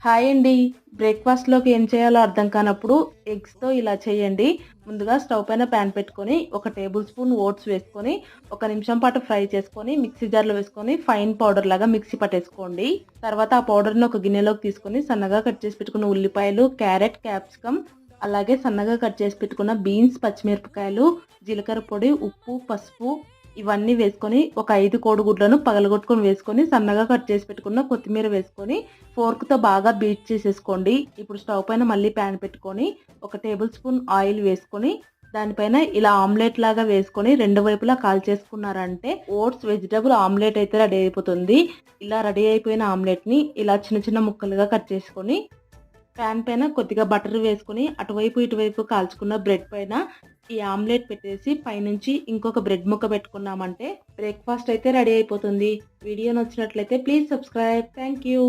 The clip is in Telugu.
హాయ్ అండి. బ్రేక్‌ఫాస్ట్‌లోకి ఏం చేయాలో అర్థం కానప్పుడు ఎగ్స్‌తో ఇలా చేయండి. ముందుగా స్టవ్ పైన పాన్ పెట్టుకొని, ఒక టేబుల్ స్పూన్ ఓట్స్ వేసుకొని, ఒక నిమిషం పాటు ఫ్రై చేసుకొని, మిక్సీ జార్‌లో వేసుకొని ఫైన్ పౌడర్ లాగా మిక్సీ పట్టేసుకోండి. తర్వాత ఆ పౌడర్‌ని ఒక గిన్నెలోకి తీసుకొని, సన్నగా కట్ చేసి పెట్టుకున్న ఉల్లిపాయలు, క్యారెట్, క్యాప్సికమ్, అలాగే సన్నగా కట్ చేసి పెట్టుకున్న బీన్స్, పచ్చిమిరపకాయలు, జీలకర్ర పొడి, ఉప్పు, పసుపు ఇవన్నీ వేసుకొని, ఒక 5 కోడిగుడ్లను పగలగొట్టుకొని వేసుకొని, సన్నగా కట్ చేసి పెట్టుకున్న కొత్తిమీర వేసుకొని, ఫోర్క్‌తో బాగా బీట్ చేసేసుకోండి. ఇప్పుడు స్టవ్ పైన మళ్ళీ పాన్ పెట్టుకొని, ఒక టేబుల్ స్పూన్ ఆయిల్ వేసుకొని, దానిపైన ఇలా ఆమ్లెట్ లాగా వేసుకొని, రెండు వైపులా కాల్చేసుకున్నారంటే ఓట్స్ వెజిటబుల్ ఆమ్లెట్ అయితే రెడీ అయిపోతుంది. ఇలా రెడీ అయిపోయిన ఆమ్లెట్‌ని ఇలా చిన్న చిన్న ముక్కలుగా కట్ చేసుకొని, పాన్ పైన కొద్దిగా బటర్ వేసుకొని, అటువైపు ఇటువైపు కాల్చుకున్న బ్రెడ్ పైన ఈ ఆమ్లెట్ పెట్టేసి పైనుంచి ఇంకొక బ్రెడ్ ముక్క పెట్టుకున్నామంటే బ్రేక్‌ఫాస్ట్ అయితే రెడీ అయిపోతుంది. వీడియో నచ్చినట్లయితే ప్లీజ్ సబ్స్క్రైబ్. Thank you.